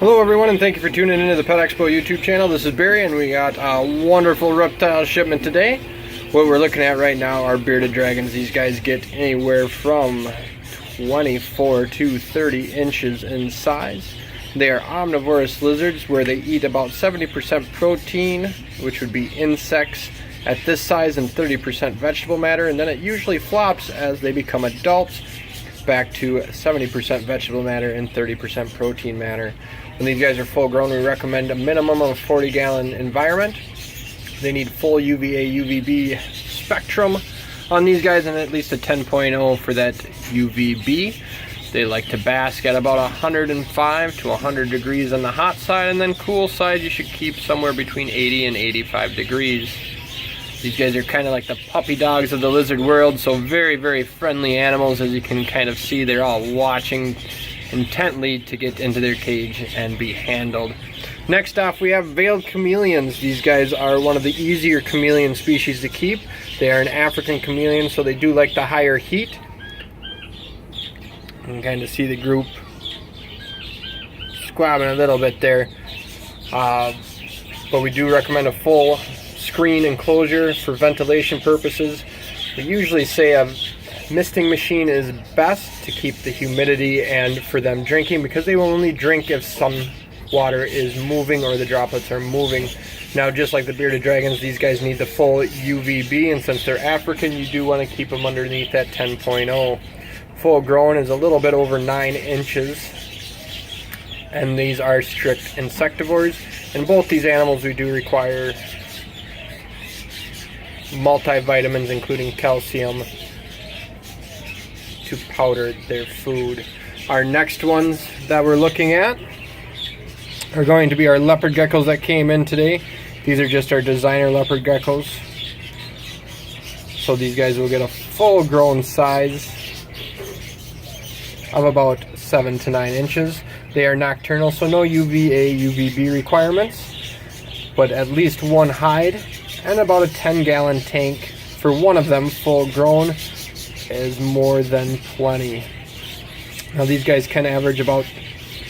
Hello everyone, and thank you for tuning into the Pet Expo YouTube channel. This is Barry, and we got a wonderful reptile shipment today. What we're looking at right now are bearded dragons. These guys get anywhere from 24 to 30 inches in size. They are omnivorous lizards where they eat about 70% protein, which would be insects, at this size, and 30% vegetable matter, and then it usually flops as they become adults back to 70% vegetable matter and 30% protein matter. When these guys are full grown, we recommend a minimum of a 40-gallon environment. They need full UVA UVB spectrum on these guys, and at least a 10.0 for that UVB. They like to bask at about 105 to 100 degrees on the hot side, and then cool side you should keep somewhere between 80 and 85 degrees. These guys are kind of like the puppy dogs of the lizard world, so very, very friendly animals. As you can kind of see, they're all watching intently to get into their cage and be handled. Next off, we have veiled chameleons. These guys are one of the easier chameleon species to keep. They are an African chameleon, so they do like the higher heat. You can kind of see the group squabbing a little bit there. But we do recommend a full screen enclosure for ventilation purposes. We usually say a misting machine is best to keep the humidity and for them drinking, because they will only drink if some water is moving or the droplets are moving. Now, just like the bearded dragons, these guys need the full UVB, and since they're African, you do want to keep them underneath that 10.0. Full grown is a little bit over 9 inches, and these are strict insectivores. In both these animals, we do require multivitamins, including calcium, to powder their food. Our next ones that we're looking at are going to be our leopard geckos that came in today. These are just our designer leopard geckos. So these guys will get a full grown size of about 7 to 9 inches. They are nocturnal, so no UVA, UVB requirements, but at least one hide and about a 10-gallon tank for one of them full grown is more than plenty. Now these guys can average about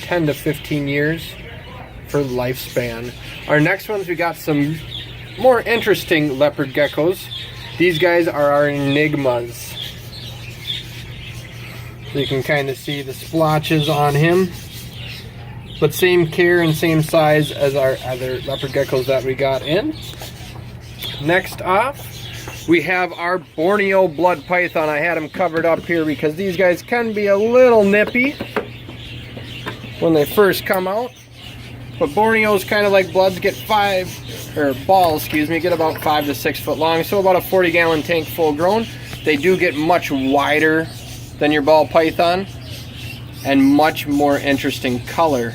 10 to 15 years for lifespan. Our next ones, we got some more interesting leopard geckos. These guys are our enigmas. So you can kind of see the splotches on him, but same care and same size as our other leopard geckos that we got in. Next off, we have our Borneo blood python. I had them covered up here because these guys can be a little nippy when they first come out. But Borneo's kind of like bloods, get balls, get about 5 to 6 foot long, so about a 40-gallon tank full grown. They do get much wider than your ball python and much more interesting color.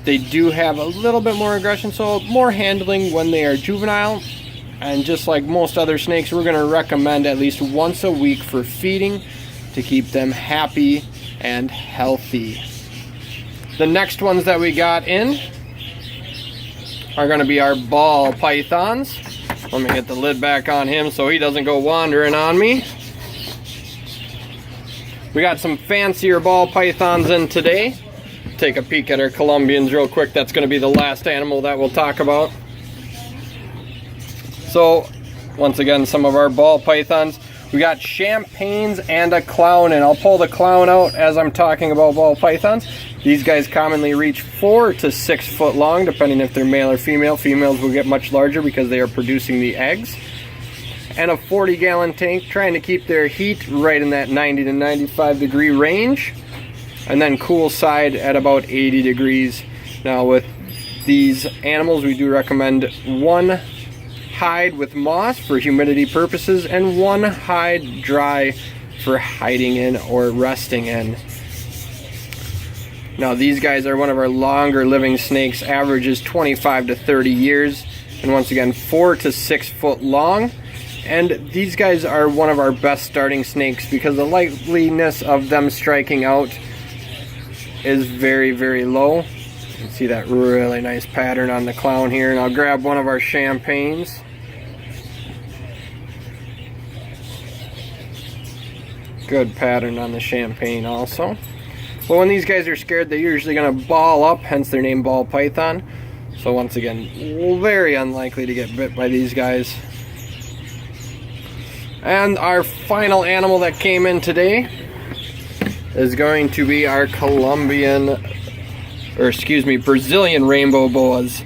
They do have a little bit more aggression, so more handling when they are juvenile. And just like most other snakes, we're going to recommend at least once a week for feeding to keep them happy and healthy. The next ones that we got in are going to be our ball pythons. Let me get the lid back on him so he doesn't go wandering on me. We got some fancier ball pythons in today. Take a peek at our Colombians real quick. That's going to be the last animal that we'll talk about. So, once again, some of our ball pythons. We got champagnes and a clown, and I'll pull the clown out as I'm talking about ball pythons. These guys commonly reach 4 to 6 foot long, depending if they're male or female. Females will get much larger because they are producing the eggs. And a 40-gallon tank, trying to keep their heat right in that 90 to 95 degree range. And then cool side at about 80 degrees. Now with these animals, we do recommend one hide with moss for humidity purposes and one hide dry for hiding in or resting in. Now these guys are one of our longer living snakes, averages 25 to 30 years, and once again 4 to 6 foot long. And these guys are one of our best starting snakes because the likeliness of them striking out is very, very low. You can see that really nice pattern on the clown here, and I'll grab one of our champagnes. Good pattern on the champagne also. But when these guys are scared, they're usually going to ball up, hence their name ball python. So once again, very unlikely to get bit by these guys. And our final animal that came in today is going to be our Brazilian rainbow boas.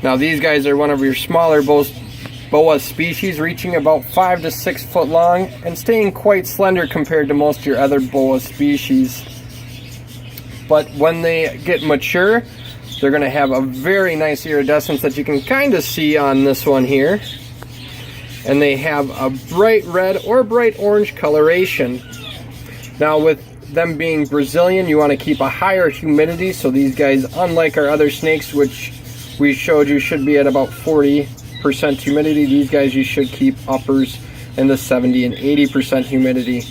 Now these guys are one of your smaller boa species, reaching about 5 to 6 foot long and staying quite slender compared to most of your other boa species. But when they get mature, they're going to have a very nice iridescence that you can kind of see on this one here. And they have a bright red or bright orange coloration. Now with them being Brazilian, you want to keep a higher humidity, so these guys, unlike our other snakes, which we showed you should be at about 40% humidity, these guys you should keep uppers in the 70 and 80% humidity.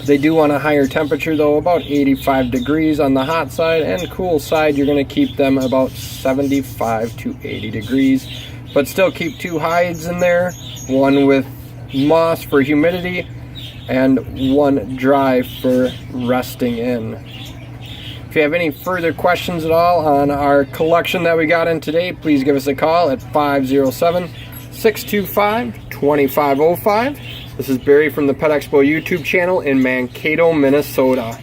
They do want a higher temperature though, about 85 degrees on the hot side, and cool side you're going to keep them about 75 to 80 degrees. But still keep 2 hides in there, one with moss for humidity and one dry for resting in. If you have any further questions at all on our collection that we got in today, please give us a call at 507-625-2505. This is Barry from the Pet Expo YouTube channel in Mankato, Minnesota.